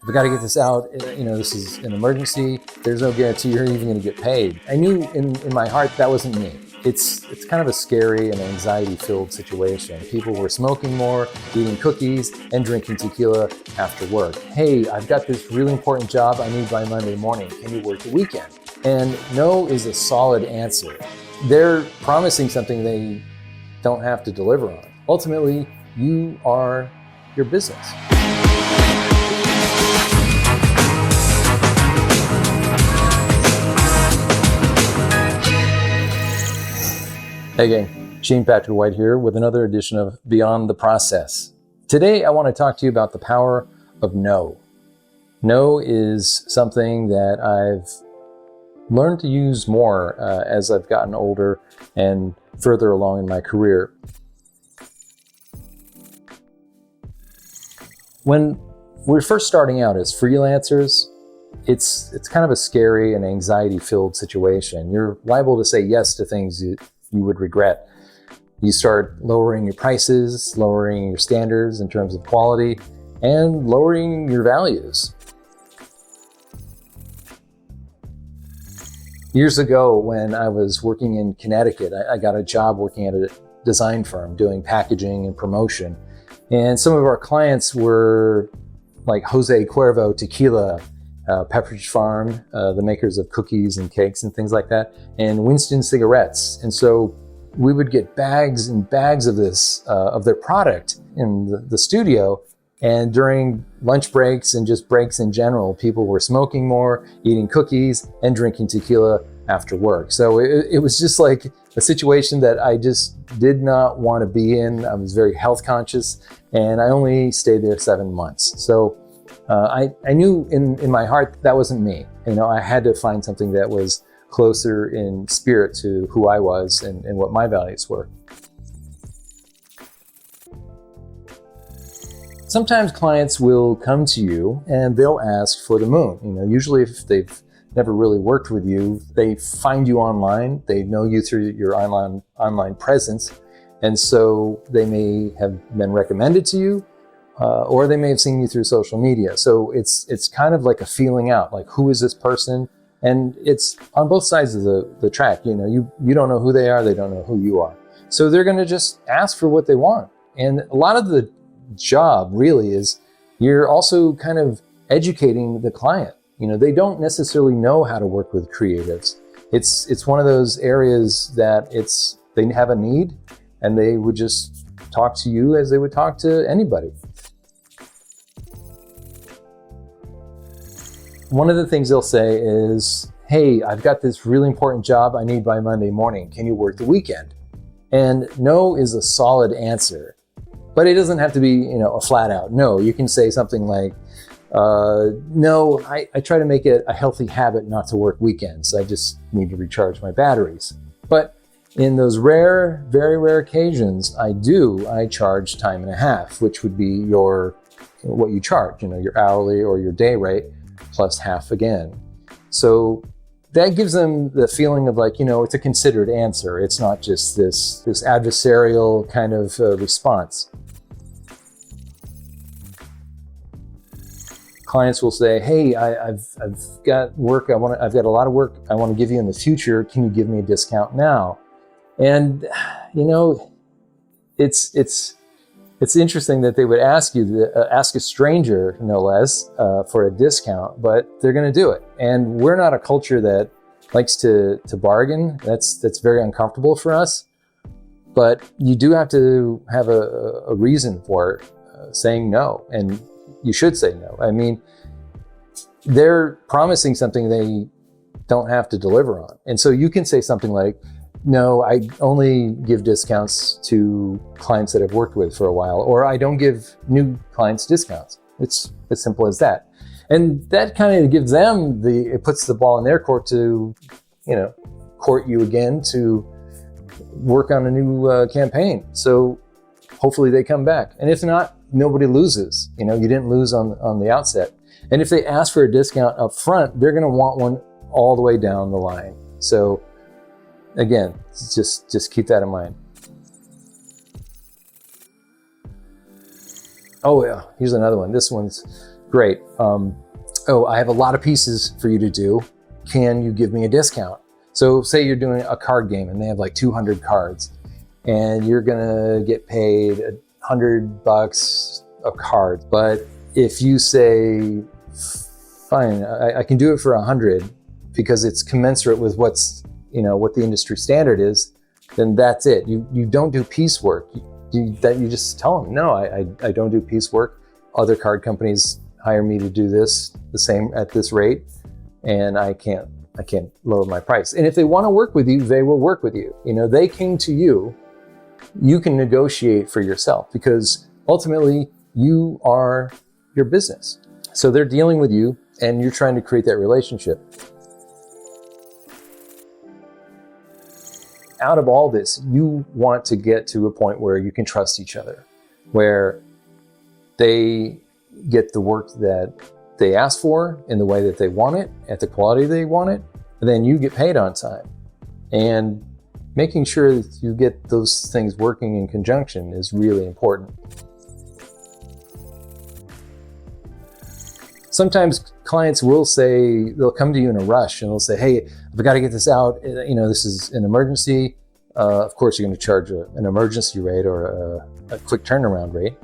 we got to get this out. This is an emergency. There's no guarantee you're even going to get paid. I knew in my heart that wasn't me. It's kind of a scary and anxiety-filled situation. People were smoking more, eating cookies, and drinking tequila after work. Hey, I've got this really important job I need by Monday morning. Can you work the weekend? And no is a solid answer. They're promising something they don't have to deliver on. Ultimately, you are your business. Hey gang, Shane Patrick White here with another edition of Beyond the Process. Today I want to talk to you about the power of no. No is something that I've learned to use more as I've gotten older and further along in my career. When we're first starting out as freelancers, it's kind of a scary and anxiety-filled situation. You're liable to say yes to things you would regret. You start lowering your prices, lowering your standards in terms of quality, and lowering your values. Years ago, when I was working in Connecticut, I got a job working at a design firm doing packaging and promotion. And some of our clients were like Jose Cuervo Tequila, Pepperidge Farm, the makers of cookies and cakes and things like that, and Winston cigarettes. And so we would get bags and bags of this, of their product in the studio. And during lunch breaks and just breaks in general, people were smoking more, eating cookies, and drinking tequila after work. So it was just like a situation that I just did not want to be in. I was very health conscious, and I only stayed there 7 months. So I knew in my heart that wasn't me. I had to find something that was closer in spirit to who I was and what my values were. Sometimes clients will come to you and they'll ask for the moon. Usually if they've never really worked with you, they find you online, they know you through your online presence, and so they may have been recommended to you, or they may have seen you through social media. So it's kind of like a feeling out, like who is this person? And it's on both sides of the track. You don't know who they are, they don't know who you are. So they're gonna just ask for what they want. And a lot of the job really is you're also kind of educating the client. They don't necessarily know how to work with creatives. It's one of those areas that they have a need and they would just talk to you as they would talk to anybody. One of the things they'll say is, hey, I've got this really important job I need by Monday morning. Can you work the weekend? And no is a solid answer. But it doesn't have to be, a flat out no. You can say something like, no, I try to make it a healthy habit not to work weekends. I just need to recharge my batteries. But in those rare, very rare occasions, I charge time and a half, which would be what you charge, your hourly or your day rate plus half again. So that gives them the feeling of like, it's a considered answer. It's not just this adversarial kind of response. Clients will say, hey, I've got work. I've got a lot of work I want to give you in the future. Can you give me a discount now? And it's interesting that they would ask a stranger, no less, for a discount, but they're going to do it. And we're not a culture that likes to bargain. That's very uncomfortable for us. But you do have to have a reason for saying no, and you should say no. I mean, they're promising something they don't have to deliver on. And so you can say something like, no, I only give discounts to clients that I've worked with for a while, or I don't give new clients discounts. It's as simple as that. And that kind of gives them it puts the ball in their court to, court you again to work on a new campaign. So hopefully they come back. And if not, nobody loses. You didn't lose on the outset. And if they ask for a discount up front, they're going to want one all the way down the line. So again, just keep that in mind. Oh yeah, here's another one. This one's Great. Oh, I have a lot of pieces for you to do. Can you give me a discount? So say you're doing a card game and they have like 200 cards and you're gonna get paid $100 a card. But if you say, fine, I can do it for 100 because it's commensurate with what's, what the industry standard is, then that's it. You don't do piecework. You just tell them, no, I don't do piecework. Other card companies hire me to do this the same at this rate, and I can't lower my price. And if they want to work with you, they will work with you. They came to you. You can negotiate for yourself because ultimately you are your business. So they're dealing with you and you're trying to create that relationship. Out of all this, you want to get to a point where you can trust each other, where they get the work that they ask for in the way that they want it, at the quality they want it, and then you get paid on time. And making sure that you get those things working in conjunction is really important. Sometimes clients will say, they'll come to you in a rush and they'll say, hey, I've got to get this out. This is an emergency. Of course, you're going to charge an emergency rate or a quick turnaround rate.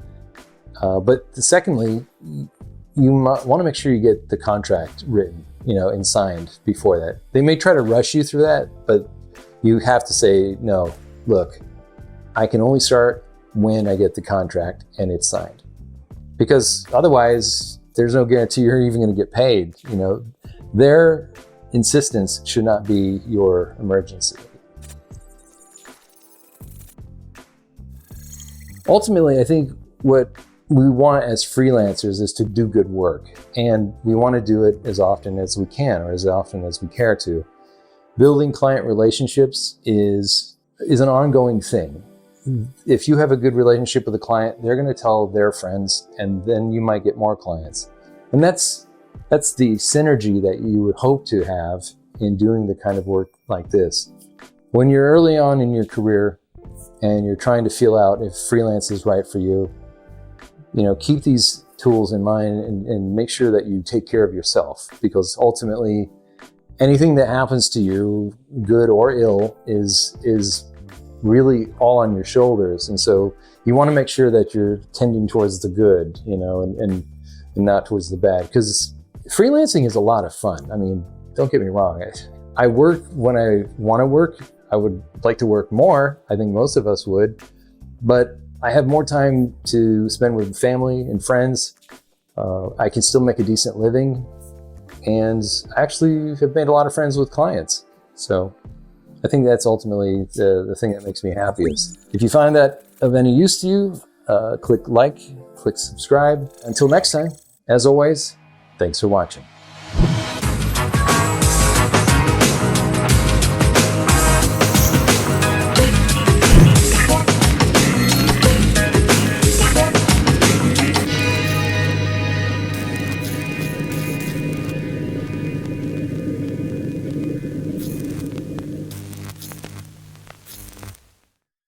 But secondly, you want to make sure you get the contract written, and signed before that. They may try to rush you through that, but you have to say, no, look, I can only start when I get the contract and it's signed. Because otherwise, there's no guarantee you're even going to get paid. Their insistence should not be your emergency. Ultimately, I think what we want as freelancers is to do good work, and we want to do it as often as we can or as often as we care to. Building client relationships is an ongoing thing. If you have a good relationship with a client, they're going to tell their friends, and then you might get more clients. And that's the synergy that you would hope to have in doing the kind of work like this. When you're early on in your career and you're trying to feel out if freelance is right for you, keep these tools in mind and make sure that you take care of yourself, because ultimately anything that happens to you, good or ill, is really all on your shoulders. And so you want to make sure that you're tending towards the good, and not towards the bad, because freelancing is a lot of fun. I mean, don't get me wrong. I work when I want to work. I would like to work more. I think most of us would, but I have more time to spend with family and friends. I can still make a decent living, and I actually have made a lot of friends with clients. So I think that's ultimately the thing that makes me happiest. If you find that of any use to you, click like, click subscribe. Until next time, as always, thanks for watching.